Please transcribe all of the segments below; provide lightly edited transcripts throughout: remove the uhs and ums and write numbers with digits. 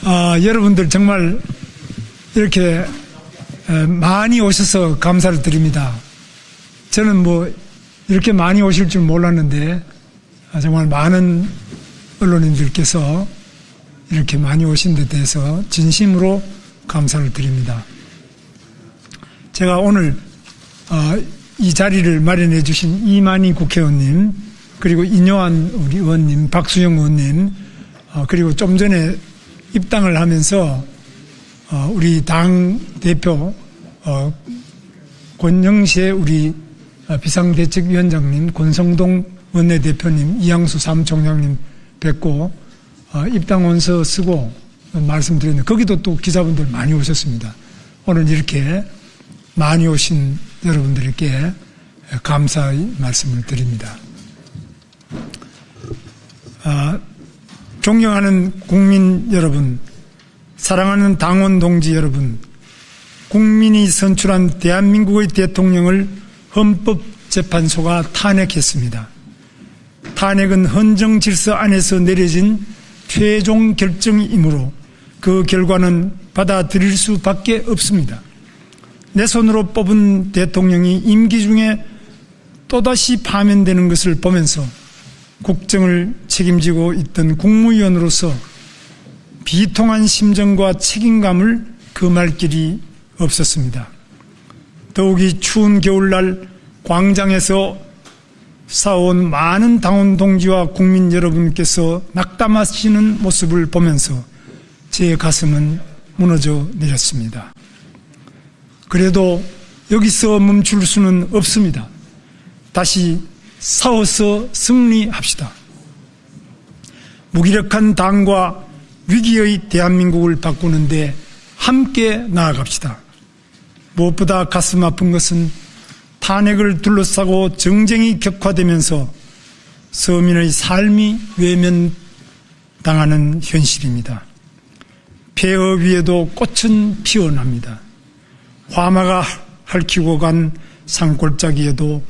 여러분들 정말 이렇게 많이 오셔서 감사를 드립니다. 저는 뭐 이렇게 많이 오실 줄 몰랐는데 정말 많은 언론인들께서 이렇게 많이 오신 데 대해서 진심으로 감사를 드립니다. 제가 오늘 이 자리를 마련해 주신 이만희 국회의원님, 그리고 인요한 우리 의원님, 박수영 의원님, 그리고 좀 전에 입당을 하면서 우리 당 대표 권영세 우리 비상대책위원장님, 권성동 원내대표님, 이양수 사무총장님 뵙고 입당 원서 쓰고 말씀드렸는데 거기도 또 기자분들 많이 오셨습니다. 오늘 이렇게 많이 오신 여러분들께 감사의 말씀을 드립니다. 존경하는 국민 여러분, 사랑하는 당원 동지 여러분, 국민이 선출한 대한민국의 대통령을 헌법재판소가 탄핵했습니다. 탄핵은 헌정 질서 안에서 내려진 최종 결정이므로 그 결과는 받아들일 수밖에 없습니다. 내 손으로 뽑은 대통령이 임기 중에 또다시 파면되는 것을 보면서 국정을 책임지고 있던 국무위원으로서 비통한 심정과 책임감을 금할 길이 없었습니다. 더욱이 추운 겨울날 광장에서 싸워온 많은 당원 동지와 국민 여러분께서 낙담하시는 모습을 보면서 제 가슴은 무너져 내렸습니다. 그래도 여기서 멈출 수는 없습니다. 다시 싸워서 승리합시다. 무기력한 당과 위기의 대한민국을 바꾸는데 함께 나아갑시다. 무엇보다 가슴 아픈 것은 탄핵을 둘러싸고 정쟁이 격화되면서 서민의 삶이 외면당하는 현실입니다. 폐허 위에도 꽃은 피어납니다. 화마가 핥히고 간 산골짜기에도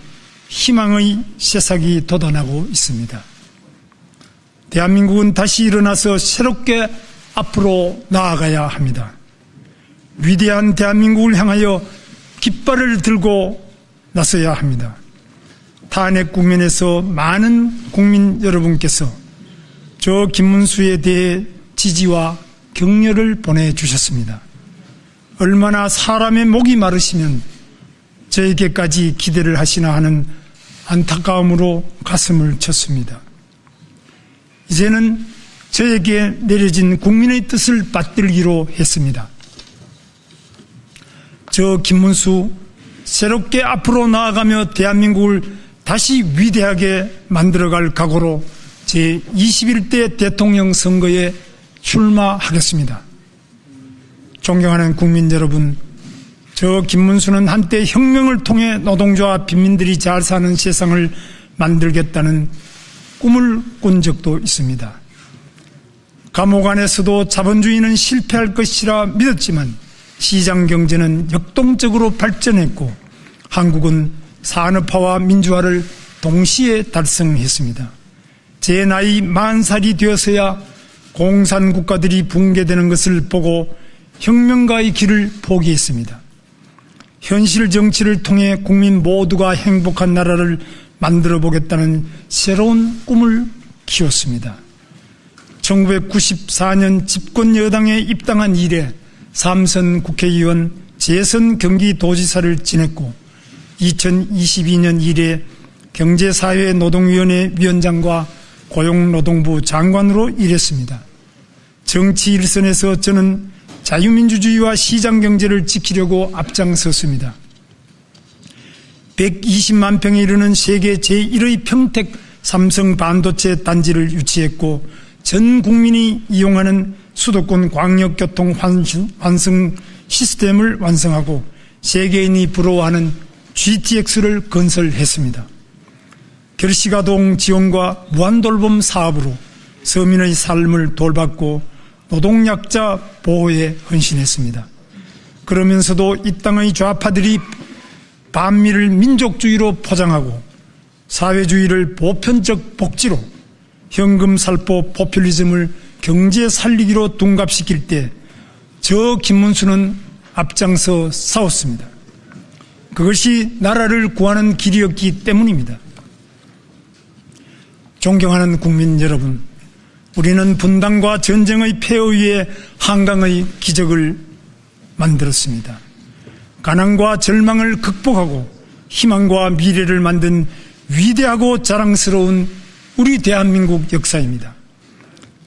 희망의 새싹이 돋아나고 있습니다. 대한민국은 다시 일어나서 새롭게 앞으로 나아가야 합니다. 위대한 대한민국을 향하여 깃발을 들고 나서야 합니다. 탄핵 국면에서 많은 국민 여러분께서 저 김문수에 대해 지지와 격려를 보내주셨습니다. 얼마나 사람의 목이 마르시면 저에게까지 기대를 하시나 하는 안타까움으로 가슴을 쳤습니다. 이제는 저에게 내려진 국민의 뜻을 받들기로 했습니다. 저 김문수 새롭게 앞으로 나아가며 대한민국을 다시 위대하게 만들어갈 각오로 제21대 대통령 선거에 출마하겠습니다. 존경하는 국민 여러분, 저 김문수는 한때 혁명을 통해 노동자와 빈민들이 잘 사는 세상을 만들겠다는 꿈을 꾼 적도 있습니다. 감옥 안에서도 자본주의는 실패할 것이라 믿었지만 시장 경제는 역동적으로 발전했고 한국은 산업화와 민주화를 동시에 달성했습니다. 제 나이 40살이 되어서야 공산국가들이 붕괴되는 것을 보고 혁명가의 길을 포기했습니다. 현실 정치를 통해 국민 모두가 행복한 나라를 만들어 보겠다는 새로운 꿈을 키웠습니다. 1994년 집권 여당에 입당한 이래 3선 국회의원, 재선 경기도지사를 지냈고 2022년 이래 경제사회노동위원회 위원장과 고용노동부 장관으로 일했습니다. 정치 일선에서 저는 자유민주주의와 시장경제를 지키려고 앞장섰습니다. 120만 평에 이르는 세계 제1의 평택 삼성 반도체 단지를 유치했고 전 국민이 이용하는 수도권 광역교통 환승 시스템을 완성하고 세계인이 부러워하는 GTX를 건설했습니다. 결식아동 지원과 무한돌봄 사업으로 서민의 삶을 돌봤고 노동약자 보호에 헌신했습니다. 그러면서도 이 땅의 좌파들이 반미를 민족주의로 포장하고 사회주의를 보편적 복지로 현금살포 포퓰리즘을 경제 살리기로 둔갑시킬 때 저 김문수는 앞장서 싸웠습니다. 그것이 나라를 구하는 길이었기 때문입니다. 존경하는 국민 여러분, 우리는 분단과 전쟁의 폐허 위에 한강의 기적을 만들었습니다. 가난과 절망을 극복하고 희망과 미래를 만든 위대하고 자랑스러운 우리 대한민국 역사입니다.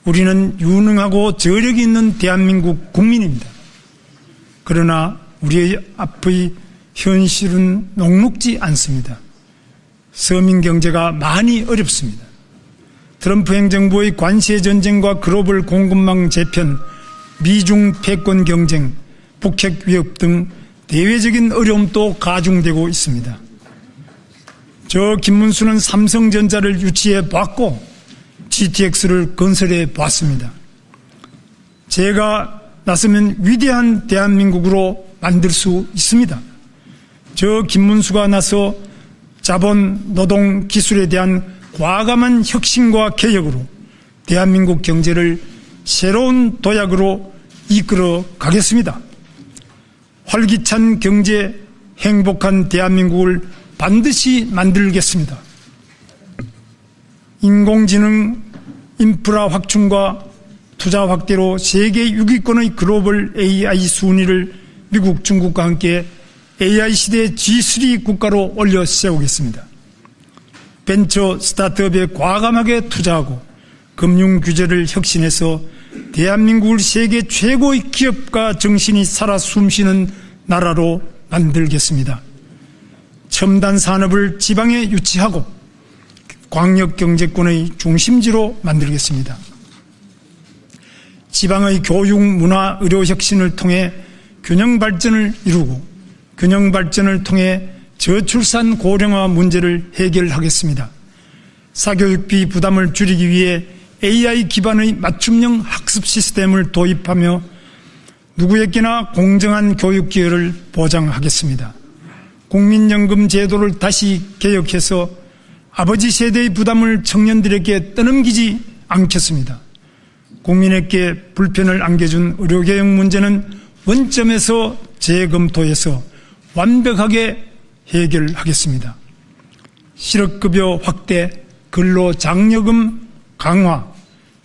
우리는 유능하고 저력이 있는 대한민국 국민입니다. 그러나 우리의 앞의 현실은 녹록지 않습니다. 서민 경제가 많이 어렵습니다. 트럼프 행정부의 관세 전쟁과 글로벌 공급망 재편, 미중 패권 경쟁, 북핵 위협 등 대외적인 어려움도 가중되고 있습니다. 저 김문수는 삼성전자를 유치해 봤고 GTX를 건설해 봤습니다. 제가 나서면 위대한 대한민국으로 만들 수 있습니다. 저 김문수가 나서 자본, 노동, 기술에 대한 과감한 혁신과 개혁으로 대한민국 경제를 새로운 도약으로 이끌어 가겠습니다. 활기찬 경제, 행복한 대한민국을 반드시 만들겠습니다. 인공지능 인프라 확충과 투자 확대로 세계 6위권의 글로벌 AI 순위를 미국, 중국과 함께 AI 시대 G3 국가로 올려 세우겠습니다. 벤처 스타트업에 과감하게 투자하고 금융 규제를 혁신해서 대한민국을 세계 최고의 기업가 정신이 살아 숨쉬는 나라로 만들겠습니다. 첨단 산업을 지방에 유치하고 광역경제권의 중심지로 만들겠습니다. 지방의 교육, 문화, 의료 혁신을 통해 균형 발전을 이루고 균형 발전을 통해 저출산 고령화 문제를 해결하겠습니다. 사교육비 부담을 줄이기 위해 AI 기반의 맞춤형 학습 시스템을 도입하며 누구에게나 공정한 교육 기회를 보장하겠습니다. 국민연금 제도를 다시 개혁해서 아버지 세대의 부담을 청년들에게 떠넘기지 않겠습니다. 국민에게 불편을 안겨준 의료개혁 문제는 원점에서 재검토해서 완벽하게 해결하겠습니다. 실업급여 확대, 근로장려금 강화,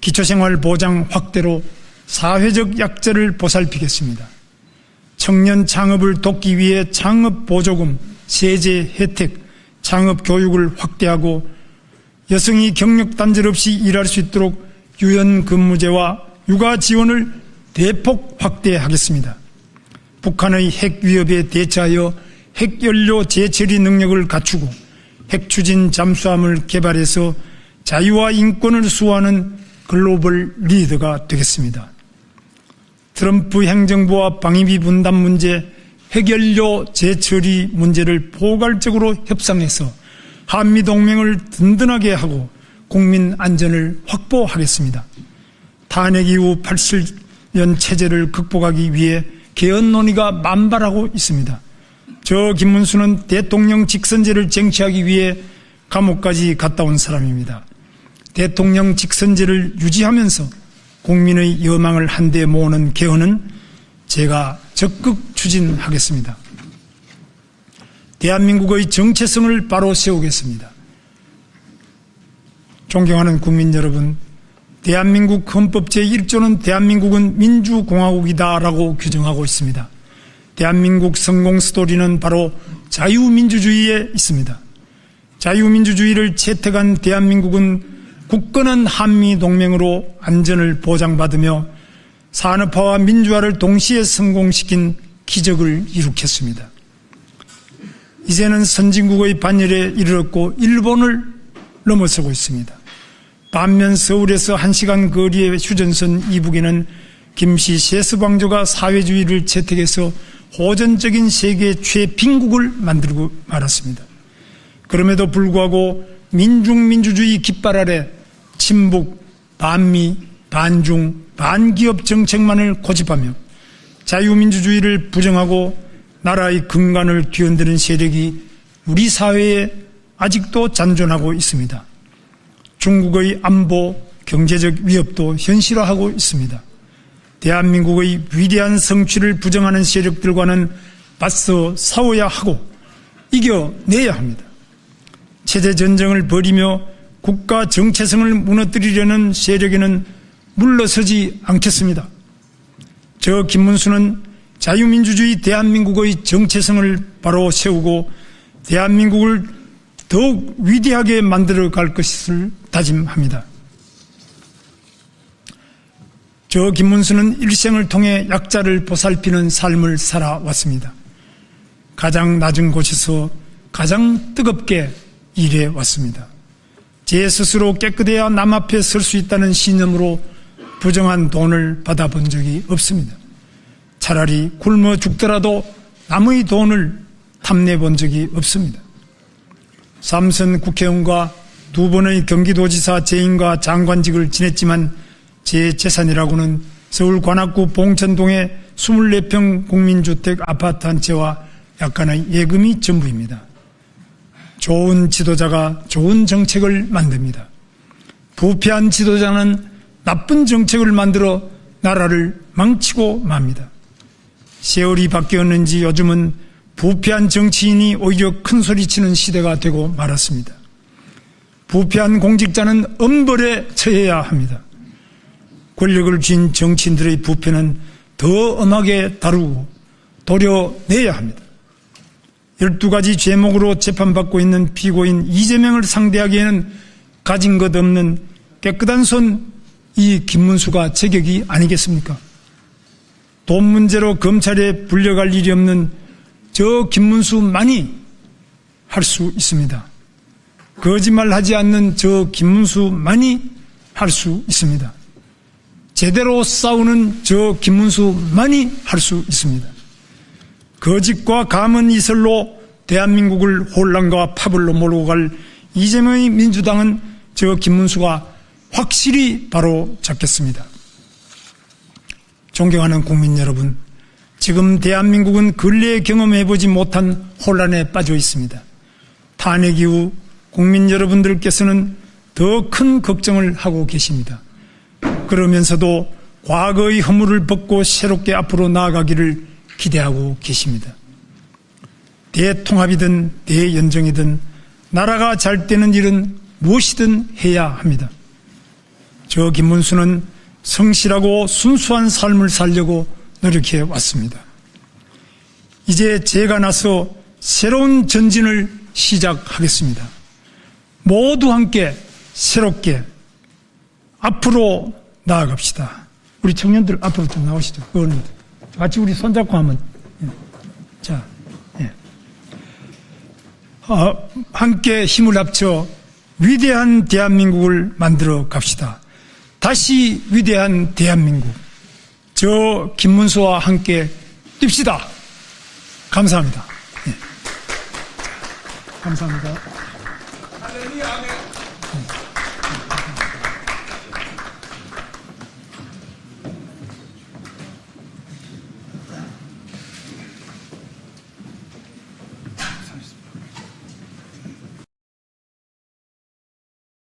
기초생활보장 확대로 사회적 약자를 보살피겠습니다. 청년 창업을 돕기 위해 창업보조금, 세제 혜택, 창업교육을 확대하고 여성이 경력단절 없이 일할 수 있도록 유연근무제와 육아지원을 대폭 확대하겠습니다. 북한의 핵 위협에 대처하여 핵연료 재처리 능력을 갖추고 핵추진 잠수함을 개발해서 자유와 인권을 수호하는 글로벌 리더가 되겠습니다. 트럼프 행정부와 방위비 분담 문제, 핵연료 재처리 문제를 포괄적으로 협상해서 한미동맹을 든든하게 하고 국민 안전을 확보하겠습니다. 탄핵 이후 87년 체제를 극복하기 위해 개헌 논의가 만발하고 있습니다. 저 김문수는 대통령 직선제를 쟁취하기 위해 감옥까지 갔다 온 사람입니다. 대통령 직선제를 유지하면서 국민의 여망을 한데 모으는 개헌은 제가 적극 추진하겠습니다. 대한민국의 정체성을 바로 세우겠습니다. 존경하는 국민 여러분, 대한민국 헌법 제1조는 대한민국은 민주공화국이다라고 규정하고 있습니다. 대한민국 성공 스토리는 바로 자유민주주의에 있습니다. 자유민주주의를 채택한 대한민국은 굳건한 한미동맹으로 안전을 보장받으며 산업화와 민주화를 동시에 성공시킨 기적을 이룩했습니다. 이제는 선진국의 반열에 이르렀고 일본을 넘어서고 있습니다. 반면 서울에서 1시간 거리의 휴전선 이북에는 김씨 세스방조가 사회주의를 채택해서 호전적인 세계 최빈국을 만들고 말았습니다. 그럼에도 불구하고 민중민주주의 깃발 아래 친북, 반미, 반중, 반기업 정책만을 고집하며 자유민주주의를 부정하고 나라의 근간을 뒤흔드는 세력이 우리 사회에 아직도 잔존하고 있습니다. 중국의 안보, 경제적 위협도 현실화하고 있습니다. 대한민국의 위대한 성취를 부정하는 세력들과는 맞서 싸워야 하고 이겨내야 합니다. 체제 전쟁을 벌이며 국가 정체성을 무너뜨리려는 세력에는 물러서지 않겠습니다. 저 김문수는 자유민주주의 대한민국의 정체성을 바로 세우고 대한민국을 더욱 위대하게 만들어 갈 것을 다짐합니다. 저 김문수는 일생을 통해 약자를 보살피는 삶을 살아왔습니다. 가장 낮은 곳에서 가장 뜨겁게 일해왔습니다. 제 스스로 깨끗해야 남 앞에 설 수 있다는 신념으로 부정한 돈을 받아본 적이 없습니다. 차라리 굶어 죽더라도 남의 돈을 탐내본 적이 없습니다. 삼선 국회의원과 2번의 경기도지사 재임과 장관직을 지냈지만 제 재산이라고는 서울 관악구 봉천동의 24평 국민주택 아파트 한 채와 약간의 예금이 전부입니다. 좋은 지도자가 좋은 정책을 만듭니다. 부패한 지도자는 나쁜 정책을 만들어 나라를 망치고 맙니다. 세월이 바뀌었는지 요즘은 부패한 정치인이 오히려 큰 소리치는 시대가 되고 말았습니다. 부패한 공직자는 엄벌에 처해야 합니다. 권력을 쥔 정치인들의 부패는 더 엄하게 다루고 도려내야 합니다. 12가지 죄목으로 재판받고 있는 피고인 이재명을 상대하기에는 가진 것 없는 깨끗한 손 이 김문수가 제격이 아니겠습니까? 돈 문제로 검찰에 불려갈 일이 없는 저 김문수만이 할 수 있습니다. 거짓말하지 않는 저 김문수만이 할 수 있습니다. 제대로 싸우는 저 김문수만이 할 수 있습니다. 거짓과 감언 이설로 대한민국을 혼란과 파벌로 몰고 갈 이재명의 민주당은 저 김문수가 확실히 바로 잡겠습니다. 존경하는 국민 여러분, 지금 대한민국은 근래에 경험해보지 못한 혼란에 빠져 있습니다. 탄핵 이후 국민 여러분들께서는 더 큰 걱정을 하고 계십니다. 그러면서도 과거의 허물을 벗고 새롭게 앞으로 나아가기를 기대하고 계십니다. 대통합이든 대연정이든 나라가 잘 되는 일은 무엇이든 해야 합니다. 저 김문수는 성실하고 순수한 삶을 살려고 노력해 왔습니다. 이제 제가 나서 새로운 전진을 시작하겠습니다. 모두 함께 새롭게 앞으로 나아갑시다. 우리 청년들 앞으로 좀 나오시죠. 의원님들. 같이 우리 손잡고 하면. 자, 예. 함께 힘을 합쳐 위대한 대한민국을 만들어 갑시다. 다시 위대한 대한민국. 저 김문수와 함께 뜁시다. 감사합니다. 예. 감사합니다.